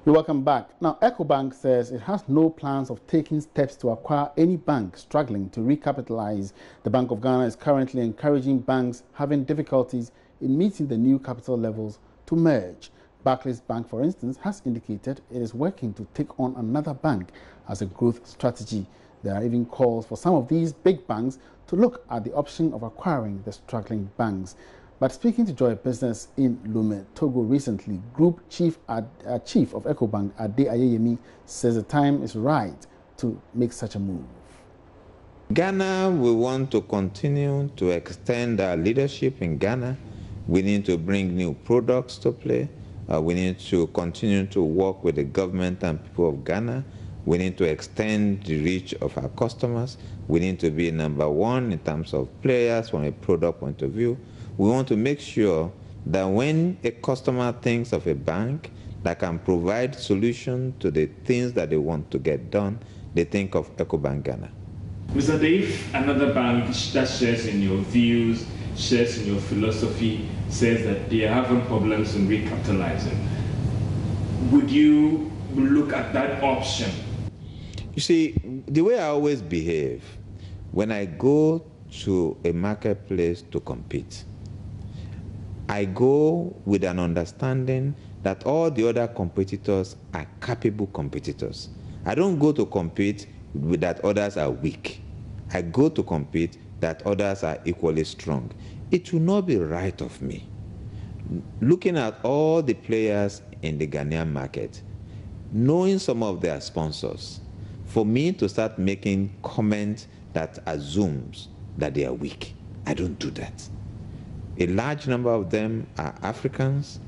You're welcome back. Now, Ecobank says it has no plans of taking steps to acquire any bank struggling to recapitalize. The Bank of Ghana is currently encouraging banks having difficulties in meeting the new capital levels to merge. Barclays Bank, for instance, has indicated it is working to take on another bank as a growth strategy. There are even calls for some of these big banks to look at the option of acquiring the struggling banks. But speaking to Joy Business in Lomé, Togo recently, Group Chief of Ecobank, Ade Ayeyemi, says the time is right to make such a move. Ghana, we want to continue to extend our leadership in Ghana. We need to bring new products to play. We need to continue to work with the government and people of Ghana. We need to extend the reach of our customers. We need to be number one in terms of players from a product point of view. We want to make sure that when a customer thinks of a bank that can provide solution to the things that they want to get done, they think of Ecobank Ghana. Mr. Dave, another bank that shares in your views, shares in your philosophy, says that they are having problems in recapitalizing. Would you look at that option? You see, the way I always behave, when I go to a marketplace to compete, I go with an understanding that all the other competitors are capable competitors. I don't go to compete with that others are weak. I go to compete that others are equally strong. It will not be right of me, looking at all the players in the Ghanaian market, knowing some of their sponsors, for me to start making comments that assumes that they are weak. I don't do that. A large number of them are Africans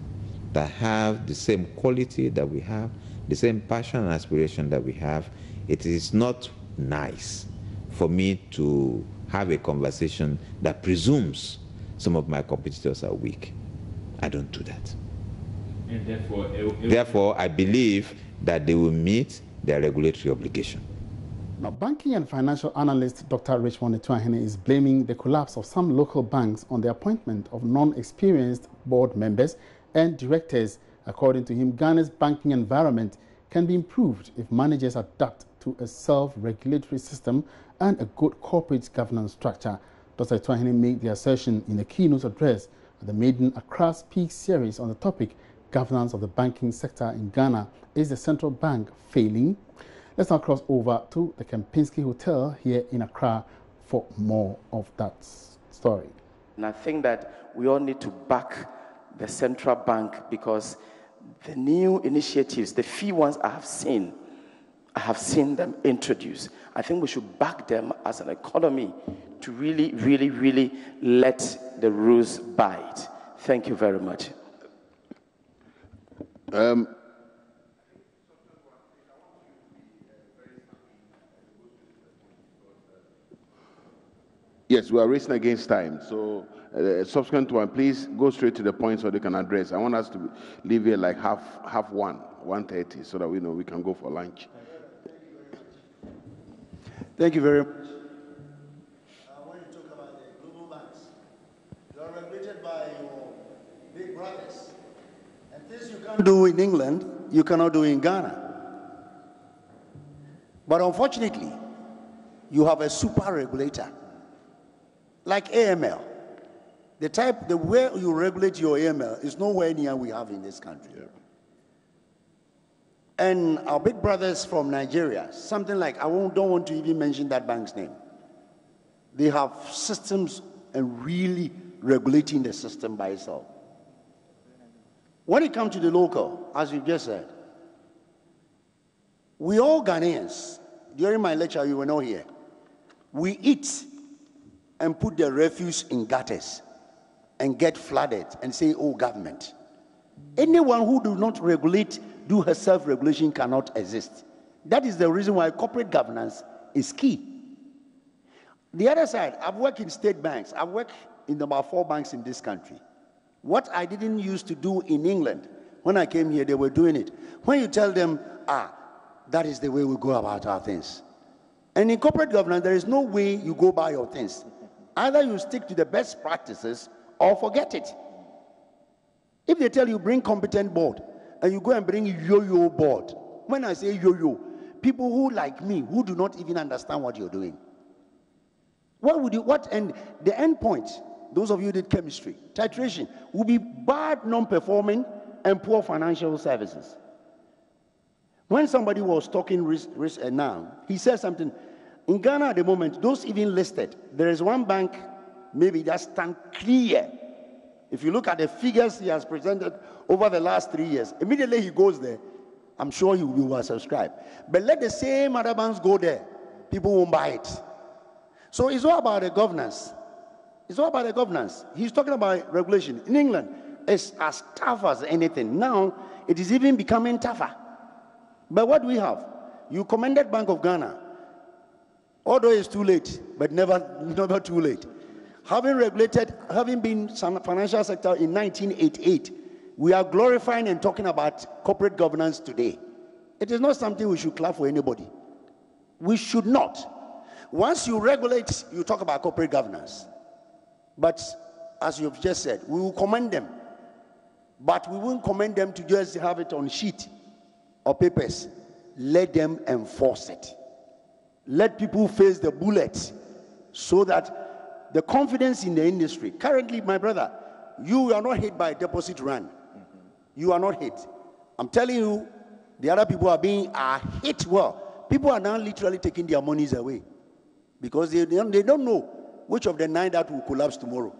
that have the same quality that we have, the same passion and aspiration that we have. It is not nice for me to have a conversation that presumes some of my competitors are weak. I don't do that. And therefore, I believe that they will meet their regulatory obligation. Now, banking and financial analyst Dr. Richmond Etuahene is blaming the collapse of some local banks on the appointment of non-experienced board members and directors. According to him, Ghana's banking environment can be improved if managers adapt to a self-regulatory system and a good corporate governance structure. Dr. Etuahene made the assertion in a keynote address at the maiden Accra Speak series on the topic, Governance of the Banking Sector in Ghana. Is the central bank failing? Let's now cross over to the Kempinski Hotel here in Accra for more of that story. And I think that we all need to back the central bank because the new initiatives, the few ones I have seen them introduced. I think we should back them as an economy to really, really, really let the rules bite. Thank you very much. Yes, we are racing against time. So, subsequent one, please go straight to the point so they can address. I want us to leave here like half 1:30, so that we know we can go for lunch. Thank you very much. When you talk about the global banks, you are regulated by your big brothers. And things you can't do in England, you cannot do in Ghana. But unfortunately, you have a super regulator. Like AML, the way you regulate your AML is nowhere near we have in this country. Yeah. And our big brothers from Nigeria, something like, don't want to even mention that bank's name. They have systems and really regulating the system by itself. When it comes to the local, as you just said, we all Ghanaians, during my lecture, you were not here, we eat and put the refuse in gutters and get flooded and say, oh, government. Anyone who do not regulate, do her self-regulation cannot exist. That is the reason why corporate governance is key. The other side, I've worked in state banks. I've worked in about 4 banks in this country. What I didn't used to do in England, when I came here, they were doing it. When you tell them, that is the way we go about our things. And in corporate governance, there is no way you go by your things. Either you stick to the best practices or forget it. If they tell you bring competent board, and you go and bring yo-yo board. When I say yo-yo, people who like me, who do not even understand what you're doing. The end point, those of you who did chemistry, titration, will be bad non-performing and poor financial services. When somebody was talking now, he said something. In Ghana at the moment, those even listed, there is one bank, maybe that stand clear. If you look at the figures he has presented over the last 3 years, immediately he goes there, I'm sure he will be oversubscribed. But let the same other banks go there, people won't buy it. So it's all about the governance. It's all about the governance. He's talking about regulation. In England, it's as tough as anything. Now, it is even becoming tougher. But what do we have? You commended Bank of Ghana. Although it's too late, but never too late. Having been financial sector in 1988, we are glorifying and talking about corporate governance today. It is not something we should clap for anybody. We should not. Once you regulate, you talk about corporate governance. But as you've just said, we will commend them. But we won't commend them to just have it on sheet or papers. Let them enforce it. Let people face the bullets so that the confidence in the industry. Currently, my brother, you are not hit by a deposit run. You are not hit. I'm telling you, the other people are hit well. People are now literally taking their monies away because they don't know which of the 9 that will collapse tomorrow.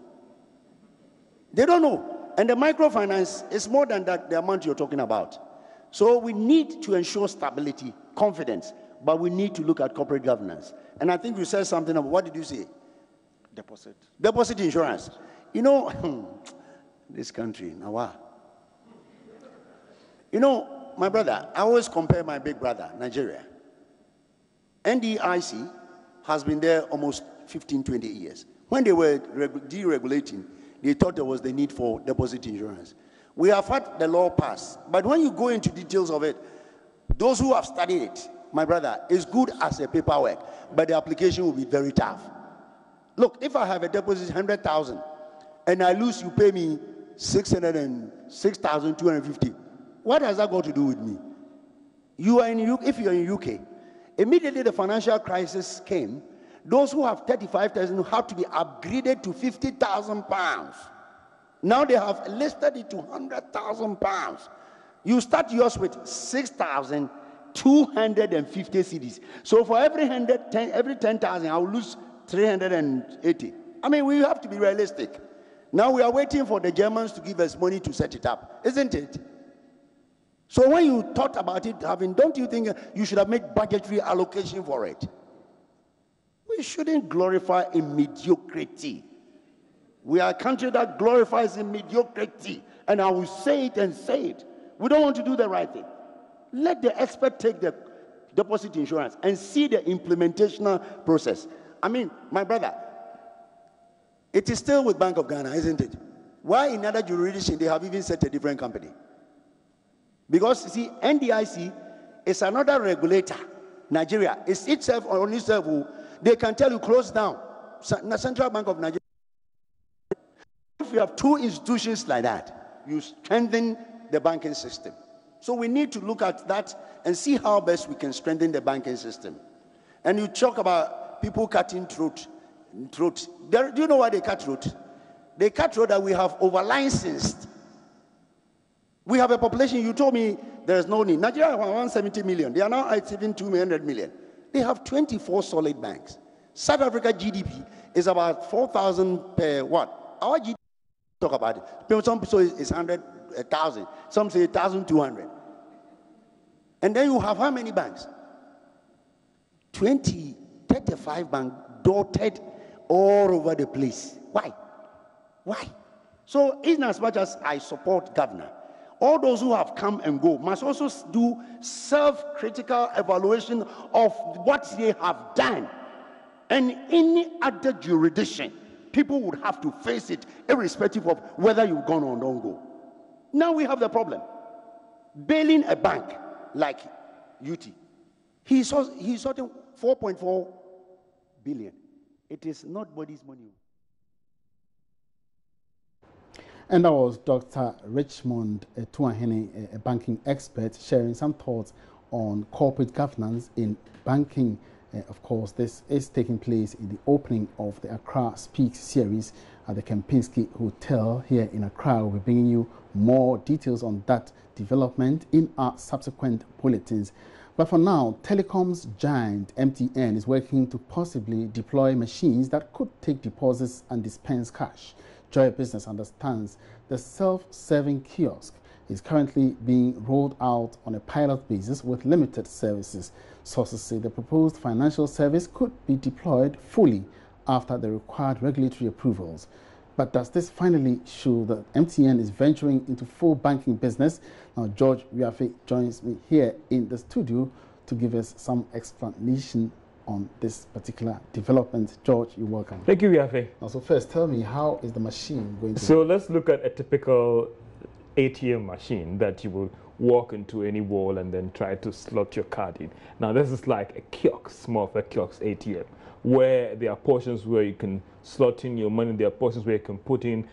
They don't know. And the microfinance is more than that, the amount you're talking about. So we need to ensure stability, confidence, but we need to look at corporate governance. And I think you said something about, what did you say? Deposit. Deposit insurance. You know, this country, now. You know, my brother, I always compare my big brother, Nigeria. NDIC has been there almost 15, 20 years. When they were deregulating, they thought there was the need for deposit insurance. We have had the law passed, but when you go into details of it, those who have studied it, my brother, is good as a paperwork, but the application will be very tough. Look, if I have a deposit 100,000 and I lose, you pay me 6,250. What has that got to do with me? If you're in UK, immediately the financial crisis came. Those who have 35,000 have to be upgraded to 50,000 pounds. Now they have listed it to 100,000 pounds. You start yours with 6,250 cedis. So for every 10,000, I will lose 380. I mean, we have to be realistic. Now we are waiting for the Germans to give us money to set it up, isn't it? So when you thought about it, don't you think you should have made budgetary allocation for it? We shouldn't glorify in mediocrity. We are a country that glorifies in mediocrity. And I will say it and say it. We don't want to do the right thing. Let the expert take the deposit insurance and see the implementational process. I mean, my brother, it is still with Bank of Ghana, isn't it? Why in other jurisdictions they have even set a different company? Because, you see, NDIC is another regulator. Nigeria is itself or only itself who they can tell you close down. The Central Bank of Nigeria. If you have two institutions like that, you strengthen the banking system. So we need to look at that and see how best we can strengthen the banking system. And you talk about people cutting throat. Do you know why they cut throat? They cut throat that we have over-licensed. We have a population, you told me there's no need. Nigeria have 170 million. They are now at even 200 million. They have 24 solid banks. South Africa GDP is about 4,000 per what? Our GDP, talk about it. Some say it's 100,000. Some say 1,200. And then you have how many banks? 35 banks dotted all over the place. Why? So in as much as I support governor, all those who have come and go must also do self-critical evaluation of what they have done. And any other jurisdiction, people would have to face it irrespective of whether you've gone or don't go. Now we have the problem. Bailing a bank like UT, he's sorting 4.4 billion. It is nobody's money. And that was Dr. Richmond Tuahene, a banking expert, sharing some thoughts on corporate governance in banking. Of course, this is taking place in the opening of the Accra Speaks series at the Kempinski Hotel here in Accra. We'll be bringing you more details on that development in our subsequent bulletins. But for now, telecoms giant MTN is working to possibly deploy machines that could take deposits and dispense cash. Joy Business understands the self-serving kiosk is currently being rolled out on a pilot basis with limited services. Sources say the proposed financial service could be deployed fully after the required regulatory approvals. But does this finally show that MTN is venturing into full banking business? Now, George Wiafe joins me here in the studio to give us some explanation on this particular development. George, you're welcome. Thank you, Wiafe. Now, so first, tell me, how is the machine going to So let's look at a typical ATM machine that you will walk into any wall and then try to slot your card in. Now, this is like a kiosk, more of a kiosk ATM, where there are portions where you can slot in your money, there are portions where you can put in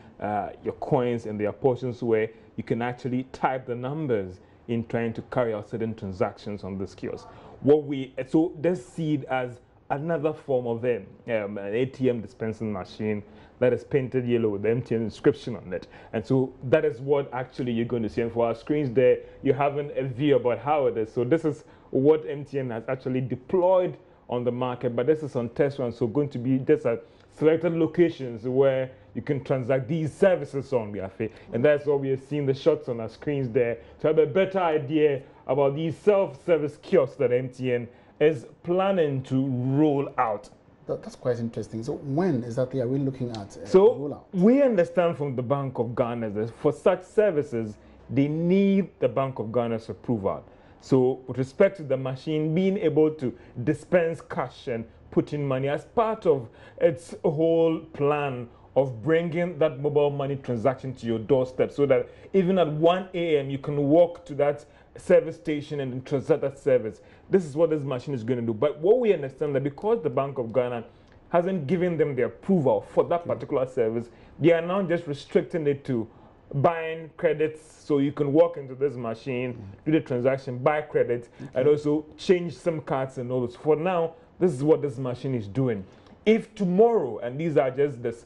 your coins, and there are portions where you can actually type the numbers in trying to carry out certain transactions on this kiosk. So let's see it as another form of an ATM dispensing machine that is painted yellow with the MTN inscription on it. And so that is what actually you're going to see. And for our screens there, you're having a view about how it is. So this is what MTN has actually deployed on the market, but this is on test run. So going to be, there's a selected locations where you can transact these services on Biafe. And that's what we are seeing the shots on our screens there to have a better idea about these self-service kiosks that MTN is planning to roll out. That's quite interesting. So when exactly are we looking at rollout? We understand from the Bank of Ghana that for such services, they need the Bank of Ghana's approval. So with respect to the machine being able to dispense cash and put in money as part of its whole plan of bringing that mobile money transaction to your doorstep, so that even at 1 a.m. you can walk to that service station and transact that service. This is what this machine is going to do. But what we understand that because the Bank of Ghana hasn't given them the approval for that particular service, they are now just restricting it to buying credits, so you can walk into this machine, do the transaction, buy credits, and also change SIM cards and all this. For now, this is what this machine is doing. If tomorrow, and these are just this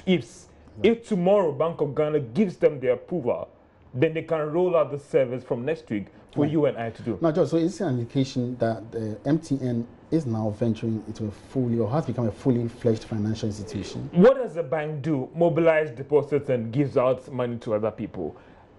ifs, if tomorrow Bank of Ghana gives them the approval, then they can roll out the service from next week for you and I to do. Now, George, so is it an indication that MTN is now venturing into a fully, or has become a fully fledged financial institution? What does the bank do? Mobilize deposits and gives out money to other people.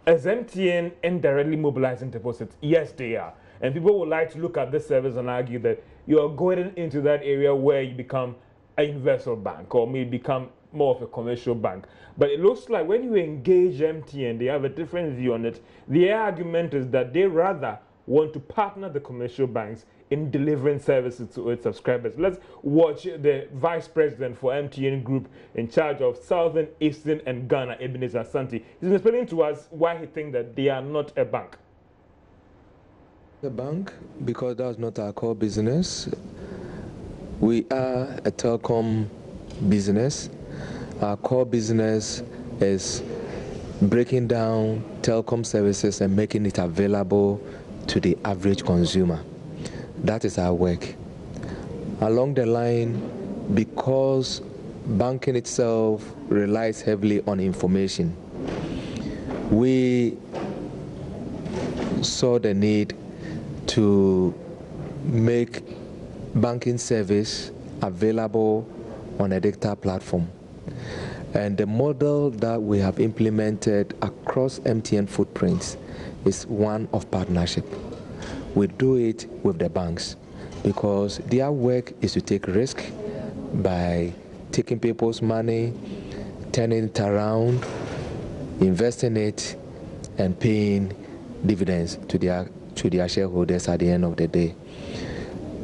Is MTN indirectly mobilizing deposits? Yes, they are. And people would like to look at this service and argue that you are going into that area where you become an universal bank or maybe become more of a commercial bank. But it looks like when you engage MTN, they have a different view on it. Their argument is that they rather want to partner the commercial banks in delivering services to its subscribers. Let's watch the vice president for MTN Group in charge of Southern, Eastern, and Ghana, Ebenezer Asante. He's explaining to us why he thinks that they are not a bank. The bank, because that's not our core business. We are a telecom business. Our core business is breaking down telecom services and making it available to the average consumer. That is our work. Along the line, because banking itself relies heavily on information, we saw the need to make banking service available on a digital platform. And the model that we have implemented across MTN footprints is one of partnership. We do it with the banks because their work is to take risk by taking people's money, turning it around, investing it, and paying dividends to their shareholders at the end of the day.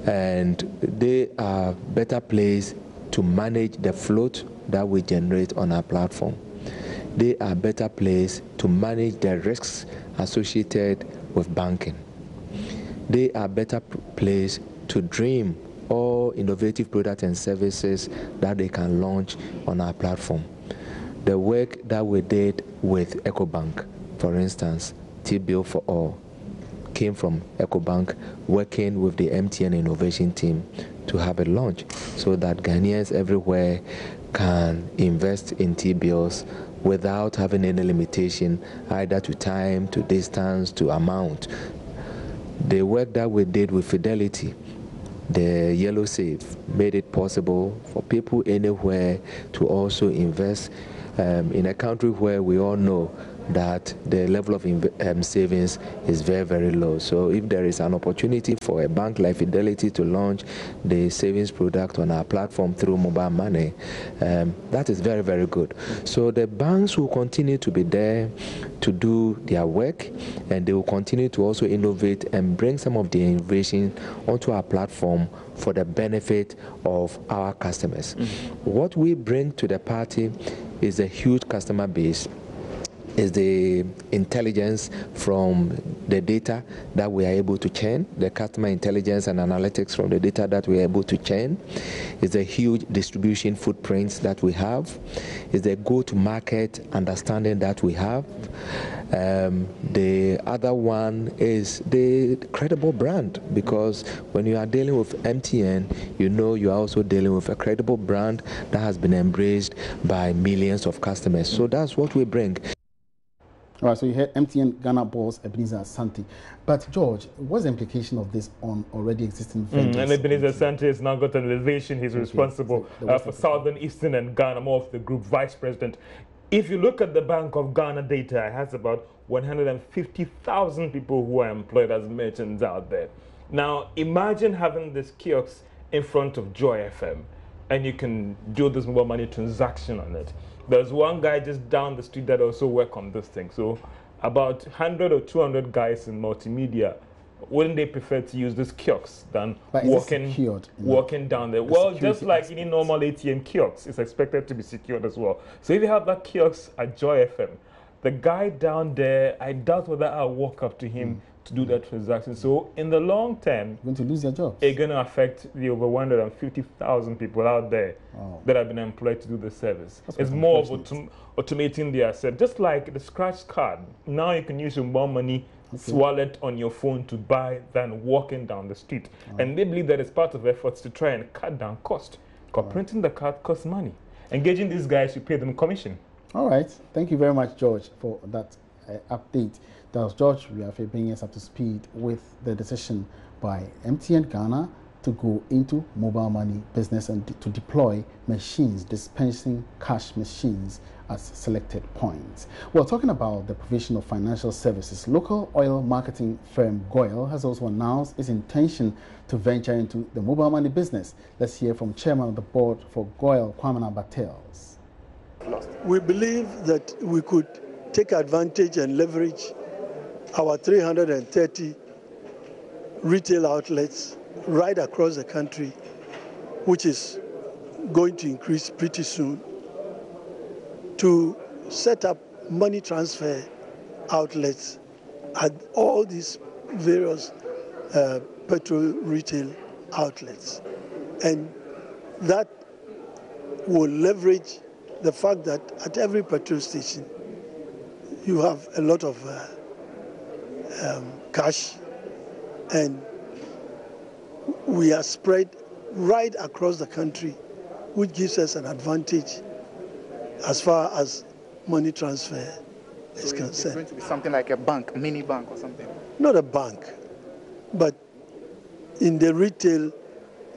And they are better placed to manage the float that we generate on our platform. They are better placed to manage the risks associated with banking. They are better placed to dream all innovative products and services that they can launch on our platform. the work that we did with Ecobank, for instance, T-Bill for All, came from Ecobank working with the MTN innovation team to have a launch so that Ghanaians everywhere can invest in T-bills without having any limitation either to time, to distance, to amount. The work that we did with Fidelity, the Yellow Safe, made it possible for people anywhere to also invest in a country where we all know that the level of savings is very, very low. So if there is an opportunity for a bank like Fidelity to launch the savings product on our platform through mobile money, that is very, very good. So the banks will continue to be there to do their work, and they will continue to also innovate and bring some of the innovation onto our platform for the benefit of our customers. What we bring to the party is a huge customer base, is the intelligence from the data that we are able to churn, the customer intelligence and analytics from the data that we are able to churn, is the huge distribution footprints that we have, is the go-to-market understanding that we have. The other one is the credible brand, because when you are dealing with MTN, you know you are also dealing with a credible brand that has been embraced by millions of customers. So that's what we bring. All right, so you heard MTN Ghana boss Ebenezer Asante. But George, what's the implication of this on already existing vendors? And Ebenezer Asante has now got an elevation. He's responsible for Southern, Eastern, and Ghana, more of the group vice president. If you look at the Bank of Ghana data, it has about 150,000 people who are employed as merchants out there. Now, imagine having this kiosk in front of Joy FM, and you can do this mobile money transaction on it. There's one guy just down the street that also work on this thing. So about 100 or 200 guys in multimedia, wouldn't they prefer to use this kiosk than walking down there? Well, just like any normal ATM kiosk, it's expected to be secured as well. So if you have that kiosk at Joy FM, the guy down there, I doubt whether I'll walk up to him to do that transaction. So in the long term, going to lose their jobs. It's going to affect the over 150,000 people out there that have been employed to do the service. It's more of automating their service. Just like the scratch card. Now you can use your more money wallet on your phone to buy than walking down the street. And they believe that it's part of efforts to try and cut down cost. Because printing the card costs money. Engaging these guys, you pay them commission. All right. Thank you very much, George, for that update. That was George Riafe bringing us up to speed with the decision by MTN Ghana to go into mobile money business and to deploy machines, dispensing cash machines at selected points. Well, talking about the provision of financial services, local oil marketing firm GOIL has also announced its intention to venture into the mobile money business. Let's hear from Chairman of the Board for GOIL, Kwamana Bartels. We believe that we could take advantage and leverage our 330 retail outlets right across the country, which is going to increase pretty soon, to set up money transfer outlets at all these various petrol retail outlets. And that will leverage the fact that at every petrol station you have a lot of cash, and we are spread right across the country, which gives us an advantage as far as money transfer is concerned. It's going to be something like a bank, a mini bank or something? Not a bank, but in the retail,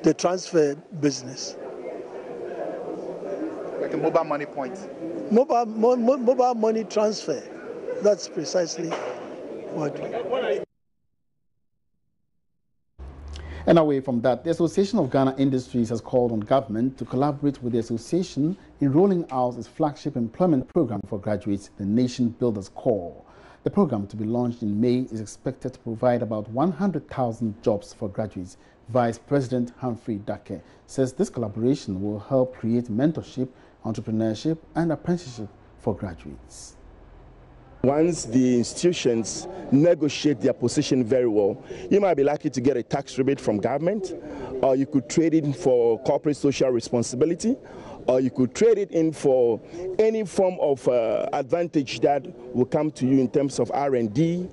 the transfer business. Like a mobile money point? Mobile money transfer. That's precisely what we... And away from that, the Association of Ghana Industries has called on government to collaborate with the association in rolling out its flagship employment program for graduates, the Nation Builders Corps. The program, to be launched in May, is expected to provide about 100,000 jobs for graduates. Vice President Humphrey Dake says this collaboration will help create mentorship, entrepreneurship, and apprenticeship for graduates. Once the institutions negotiate their position very well, you might be likely to get a tax rebate from government, or you could trade it in for corporate social responsibility, or you could trade it in for any form of advantage that will come to you in terms of R&D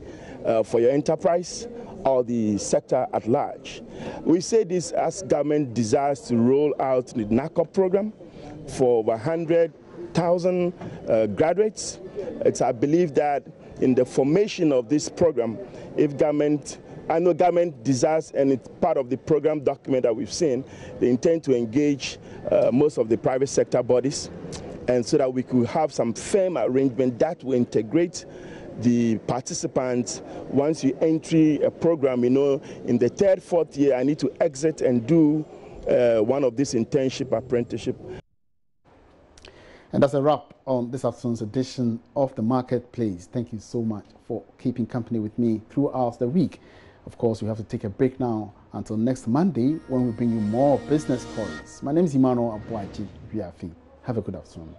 for your enterprise or the sector at large. We say this as government desires to roll out the NACOP program for over 100,000 graduates. It's our belief that in the formation of this program, if government, I know government desires, and it's part of the program document that we've seen, they intend to engage most of the private sector bodies, and so that we could have some firm arrangement that will integrate the participants. Once you enter a program, you know, in the third, fourth year, I need to exit and do one of these internship, apprenticeship. And that's a wrap on this afternoon's edition of The Marketplace. Thank you so much for keeping company with me throughout the week. Of course, we have to take a break now until next Monday when we bring you more business stories. My name is Emmanuel Abuaji. Have a good afternoon.